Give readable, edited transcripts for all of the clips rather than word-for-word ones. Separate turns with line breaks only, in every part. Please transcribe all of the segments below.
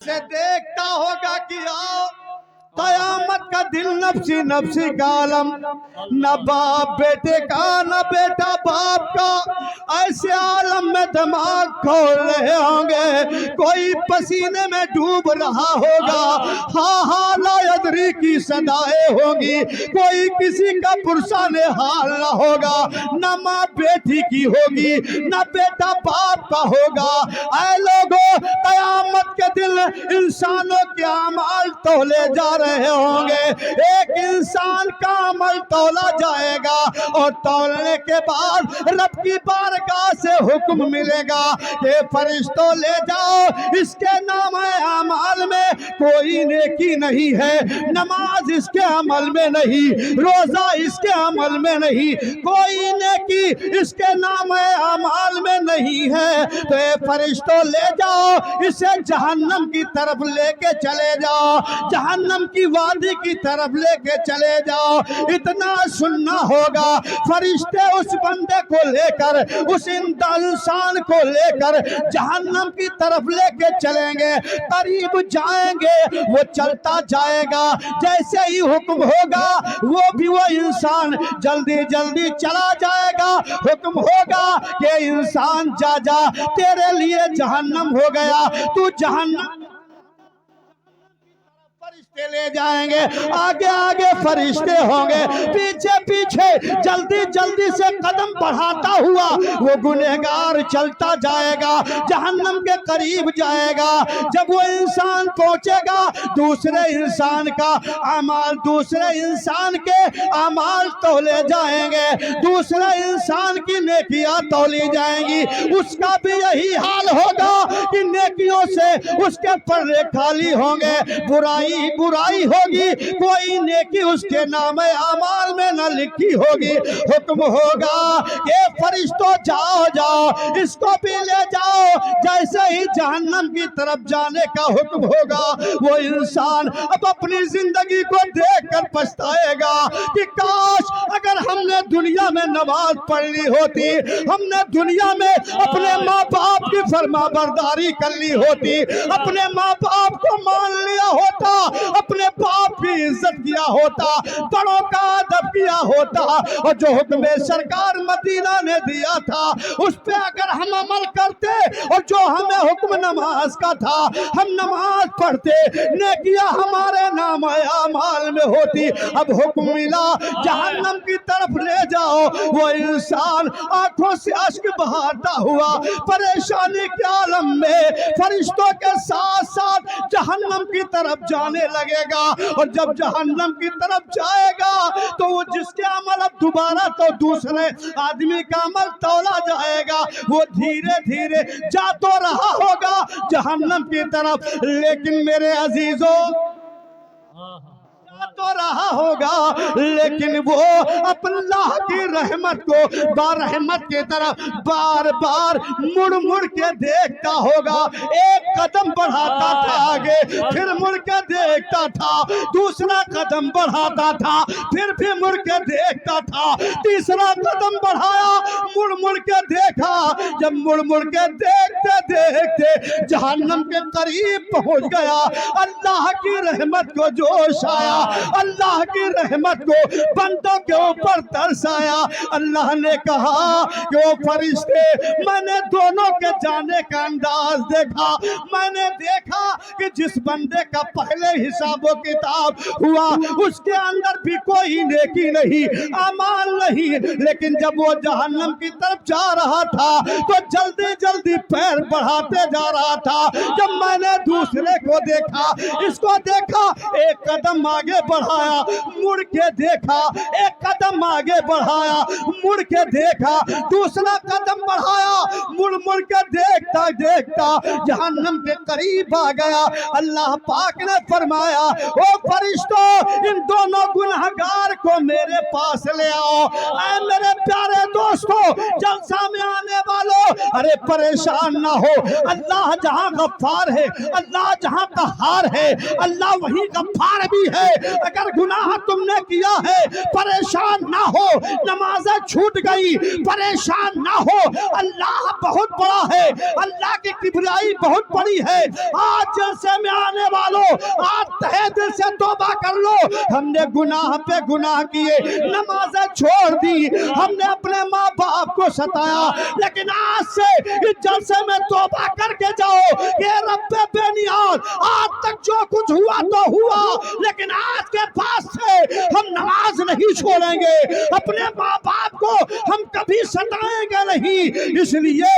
سے دیکھتا ہوگا کہ آؤ قیامت کا دل نفسی نفسی کا عالم، نہ باپ بیٹے کا نہ بیٹا باپ کا، ایسے عالم میں دماغ کھول رہے ہوں گے، کوئی پسینے میں ڈوب رہا ہوگا، ہاں ہاں لا یدری کی صدائیں ہوگی، کوئی کسی کا پرسان حال نہ ہوگا، نہ ماں بیٹی کی ہوگی نہ بیٹا باپ کا ہوگا۔ اے لوگوں، قیامت کے دل انسانوں کے اعمال تولے جا رہے ہوں گے، ایک انسان کا عمل تولا جائے گا اور تولنے کے بعد رب کی بارگاہ سے حکم ملے گا کہ فرشتوں لے جاؤ، اس کے نام اعمال میں کوئی نیکی نہیں ہے، نماز اس کے عمل میں نہیں، روزہ اس کے عمل میں نہیں، کوئی نیکی اس کے نام اعمال میں نہیں ہے، تو اے فرشتوں لے جاؤ، اسے جہنم کی طرف لے کے چلے جاؤ، جہنم کی وادی کی طرف لے کے چلے جاؤ۔ اتنا سننا ہوگا، فرشتے اس بندے کو لے کر، اس انسان کو لے کر جہنم کی طرف لے کے چلیں گے، قریب جائیں گے، وہ چلتا جائے گا، جیسے ہی حکم ہوگا وہ بھی وہ انسان جلدی جلدی چلا جائے گا، حکم ہوگا کہ انسان جا جا، تیرے لیے جہنم ہو گیا، تو جہنم فرشتے لے جائیں گے، آگے آگے فرشتے ہوں گے، پیچھے پیچھے جلدی جلدی سے قدم بڑھاتا ہوا وہ گنہگار چلتا جائے گا، جہنم کے قریب جائے گا۔ جب وہ انسان پہنچے گا، دوسرے انسان کا اعمال دوسرے انسان کے اعمال تولے جائیں گے، دوسرے انسان کی نیکیاں تولی جائیں گی، اس کا بھی یہی حال ہوگا کہ نیکیوں سے اس کے پرے خالی ہوں گے، برائی برائی ہوگی، کوئی نیکی اس کے نام اعمال میں نہ لکھی ہوگی۔ حکم ہوگا کہ فرشتوں جاؤ جاؤ، اس کو بھی لے جاؤ، جیسے ہی جہنم کی طرف جانے کا حکم ہوگا، وہ انسان اب اپنی زندگی کو دیکھ کر پچھتائے گا کہ کاش اگر ہم نے دنیا میں نماز پڑھنی ہوتی، ہم نے دنیا میں اپنے ماں باپ کی فرما برداری کر لی ہوتی، اپنے ماں باپ کو مان لیا ہوتا، اپنے باپ کی عزت کیا ہوتا، بڑوں کا ادب کیا ہوتا، اور جو حکم سرکار مدینہ نے دیا تھا اس پہ اگر ہم عمل کرتے، اور جو ہمیں حکم نماز کا تھا ہم نماز پڑھتے، نیکیاں ہمارے نام اعمال میں ہوتی۔ اب حکم ملا جہنم کی طرف لے جاؤ، وہ انسان آنکھوں سے اشک بہاتا ہوا پریشانی کے عالم میں فرشتوں کے ساتھ ساتھ جہنم کی طرف جانے لگے گا، اور جب جہنم کی طرف جائے گا تو وہ جس کے عمل اب دوبارہ تو دوسرے آدمی کا عمل تولا جائے گا، وہ دھیرے دھیرے جا تو رہا ہوگا جہنم کی طرف، لیکن میرے عزیزوں تو رہا ہوگا، لیکن وہ اللہ کی رحمت کو برحمت کی طرف بار بار مڑ مڑ کے دیکھتا ہوگا، ایک قدم بڑھاتا تھا آگے، پھر مڑ کے دیکھتا تھا، دوسرا قدم بڑھاتا تھا، پھر بھی مڑ کے دیکھتا تھا، تیسرا قدم بڑھایا، مڑ مڑ کے دیکھا، جب مڑ مڑ کے دیکھتے دیکھتے جہنم کے قریب پہنچ گیا، اللہ کی رحمت کو جوش آیا، اللہ کی رحمت کو بندوں کے اوپر ترس آیا۔ اللہ نے کہا کہ وہ فرشتے، میں نے دونوں کے جانے کا انداز دیکھا، میں نے دیکھا کہ جس بندے کا پہلے حساب و کتاب ہوا اس کے اندر بھی کوئی نیکی نہیں، اعمال نہیں، لیکن جب وہ جہنم کی طرف جا رہا تھا تو جلدی جلدی پیر بڑھاتے جا رہا تھا۔ جب میں نے دوسرے کو دیکھا، اس کو دیکھا، ایک قدم آگے بڑھایا، مڑ کے دیکھا، ایک قدم آگے بڑھایا، مڑ کے دیکھا، دوسرا قدم بڑھایا، مڑ مڑ کے دیکھتا دیکھتا جہنم کے قریب آ گیا۔ اللہ پاک نے فرمایا، او فرشتوں، ان دونوں گنہگار کو میرے پاس لے آؤ۔ اے میرے پیارے دوستو، جلسہ میں آنے والوں، ارے پریشان نہ ہو، اللہ جہاں غفار ہے، اللہ جہاں قہار ہے، اللہ وہی غفار بھی ہے۔ اگر گناہ تم نے کیا ہے پریشان نہ ہو، نمازیں چھوٹ گئی پریشان نہ ہو، اللہ بہت بڑا ہے، اللہ کی کبریائی بہت بڑی ہے۔ آج جلسے में आने वालों, आज तहे दिल से तौबा कर लो। हमने गुनाह पे गुनाह किए, नमाजें छोड़ दी, हमने अपने माँ बाप को सताया, लेकिन आज से इस जलसे में तौबा करके जाओ कि रब्बे बेनियाज, आज तक जो कुछ हुआ तो हुआ, लेकिन आज के बाद से हम नमाज नहीं छोड़ेंगे, अपने माँ बाप को हम कभी सताएंगे नहीं। इसलिए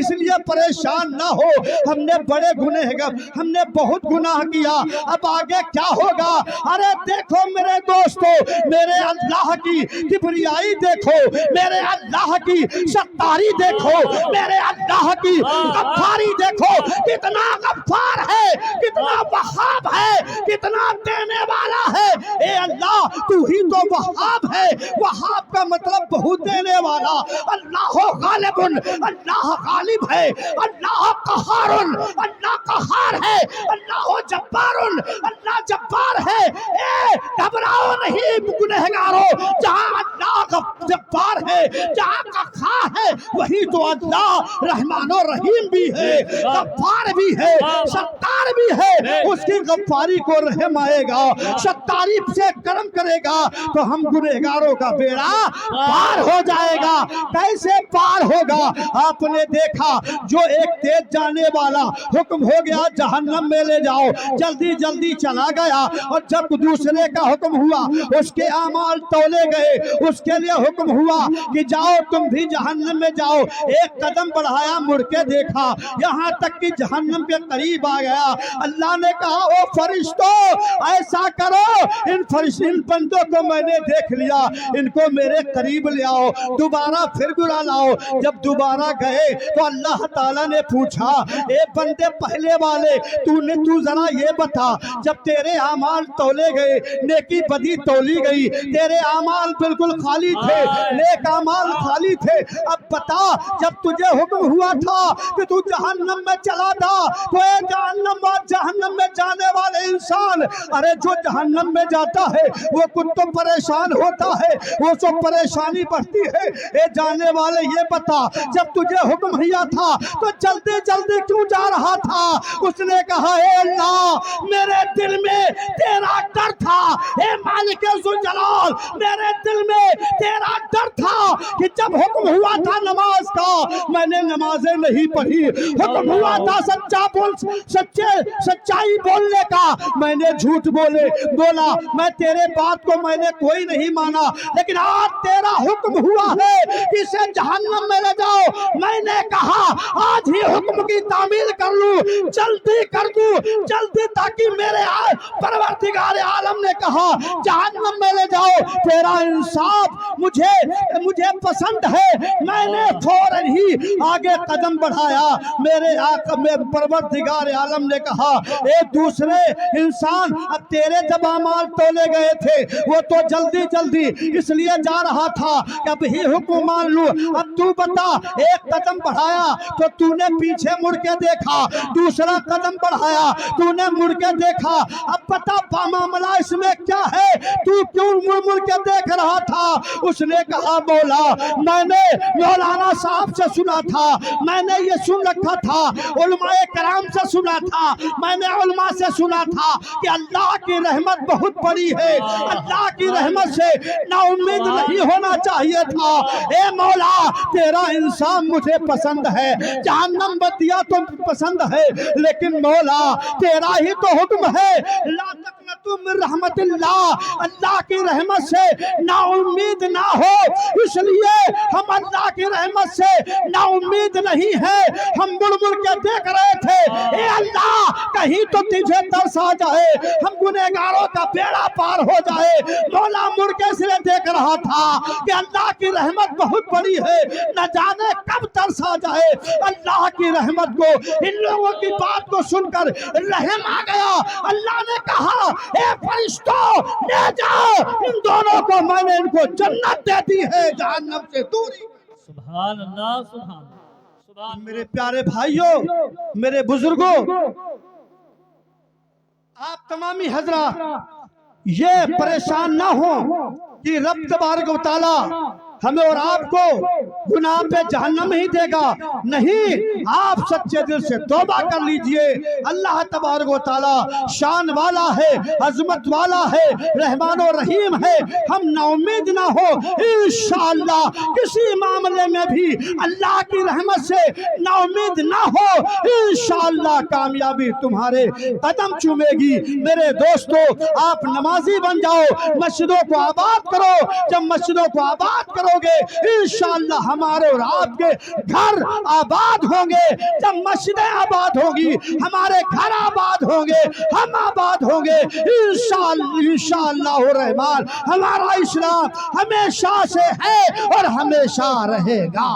इसलिए परेशान ना हो, हमने बड़े गुनहगार, हमने बहुत गुनाह किया, अब आगे क्या होगा? अरे देखो मेरे दोस्तों, मेरे अल्लाह की किबरियाई देखो, मेरे अल्लाह की सत्तारी देखो, मेरे अल्लाह की गफ्फारी देखो, कितना गफ्फार है, कितना वहाब है, कितना देने वाला है। ए अल्लाह, तू ही तो वहाब है, वहाब का मतलब बहुत देने वाला। अल्लाह गालिबुन, अल्लाह गालिब है, अल्लाह कहारुन, अल्लाह कहार है, अल्लाह जब्बारुन, अल्लाह जब्बार है। ए घबराओ नहीं गुनहगारों, जहां अल्लाह जब्बार है, जहां कहार है, वही तो अल्लाह रहमान और रहीम भी है, गफ्फार भी है, सत्तार भी है। उसकी गफ्फारी को रहम आएगा, सत्तारी से करम करेगा तो हम गुनहगारों का बेड़ा पार हो जाएगा। कैसे पार होगा? आपने देखा, जो एक तेज जाने वाला हुक्म हो गया जहन्नम में ले जाओ, जल्दी जल्दी चला गया, और जब दूसरे का हुक्म हुआ, उसके आमाल तौले गए, उसके लिए हुक्म हुआ कि जाओ तुम भी जहन्नम में जाओ। एक कदम बढ़ाया, मुड़ के देखा, यहाँ तक कि जहन्नम के करीब आ गया। अल्लाह ने कहा, ओ फरिश्तों, ऐसा करो, इन बंदों को मैंने देख लिया, इनको मेरे करीब ले आओ, दोबारा फिर बुला लाओ। जब दोबारा गए तो अल्लाह ताला ने पूछा, ए बंदे पहले वाले, तू जरा ये बता, जब तेरे आमाल तौले गए, नेकी बदी तौली गई, तेरे आमाल बिल्कुल खाली थे, नेक आमाल खाली थे, अब बता, जब तुझे हुक्म हुआ था कि तू जहन्नम में चला था, तो जहन्नम में जाने वाले इंसान, अरे जो जहन्नम में जाता है वो कुछ तो परेशान होता है, वो सब परेशानी बढ़ती है। ए जाने वाले, ये बता, जब तुझे हुक्म किया था तो जल्दी जल्दी क्यों जा रहा था? उसने कहा, ए अल्लाह, मेरे दिल में तेरा डर था, ए मालिक जुल जलाल, मेरे दिल में तेरा डर था कि जब हुक्म हुआ था नमाज का, मैंने नमाजें नहीं पढ़ी, हुक्म हुआ था सच्चाई बोलने का, मैंने झूठ बोला, मैं तेरे बात को मैंने कोई नहीं माना, लेकिन आज तेरा हुक्म हुआ है कि इसे जहन्नम में ले जाओ, मैंने कहा आज ही हुक्म की तामील कर लूं, जल्दी कर दूं, जल्दी, ताकि मेरे परवरदिगार आलम ने कहा जहन्नम में ले जाओ, तेरा इंसाफ मुझे पसंद है। मैंने फौरन ही आगे कदम बढ़ाया, मेरे परवरदिगार आलम ने कहा, एक दूसरे इंसान, अब तेरे जब अमाल तोले गए थे वो तो जल्दी जल्दी इसलिए जा रहा था कि अब ही हुक्म मान लूं, अब तू बता, एक कदम बढ़ाया तो तूने पीछे मुड़ के देखा, दूसरा कदम बढ़ाया तूने मुड़ के देखा, अब बता मामला इसमें क्या है, तू क्यों मुड़ के देख रहा था? उसने कहा, मौला, मैंने मौलाना साहब से सुना था, मैंने ये सुन रखा था, उलमाए कराम से सुना था, मैंने उलमा से सुना था कि अल्लाह की रहमत बहुत बड़ी है, अल्लाह की रहमत से ना उम्मीद नहीं होना चाहिए था। ए मौला, तेरा इंसान मुझे पसंद है, जहन्नम बतिया तो पसंद है, लेकिन मौला तेरा ही तो हुक्म है, ला तक़नतू मिन रहमतिल्लाह, अल्लाह की रहमत से ना उम्मीद ना हो, इसलिए हम अल्लाह की रहमत से ना उम्मीद नहीं है, हम मुड़ के देख रहे थे, ए अल्लाह, कहीं तो तुझे तरस आ जाए, हम गुनहगारों का बेड़ा पार हो जाए। मौला मुड़ के इसलिए देख रहा था कि अल्लाह की रहमत बहुत बड़ी है, न जाने कब तरस आ जाए। अल्लाह की रहमत को, इन लोगों की बात को सुनकर रहम आ गया। अल्लाह ने कहा, ए फरिश्तों, ले जाओ इन दोनों को, मैंने इनको जन्नत दे दी है, जहन्नम से दूरी।
सुभान अल्लाह, सुभान।
मेरे प्यारे भाइयों, मेरे बुजुर्गों, आप तमामी हजरात ये परेशान ना हो कि रब तबारक व तआला हमें और आपको गुनाह पे जहन्नम ही देगा। नहीं, आप सच्चे दिल से तौबा कर लीजिए। अल्लाह तबारक व तआला शान वाला है, अजमत वाला है, रहमान और रहीम है। हम नाउम्मीद ना हो, इंशाअल्लाह किसी मामले में भी अल्लाह की रहमत से नाउम्मीद ना हो, इंशाअल्लाह कामयाबी तुम्हारे कदम चूमेगी। मेरे दोस्तों, आप नमाजी बन जाओ, मस्जिदों को आबाद करो। जब मस्जिदों को आबाद करोगे, इंशाअल्लाह हमारे और आपके घर आबाद होंगे। जब मस्जिदें आबाद होगी, हमारे घर आबाद होंगे, हम आबाद होंगे। इंशाअल्लाह रहमान हमारा इस्लाम हमेशा से है और हमेशा रहेगा।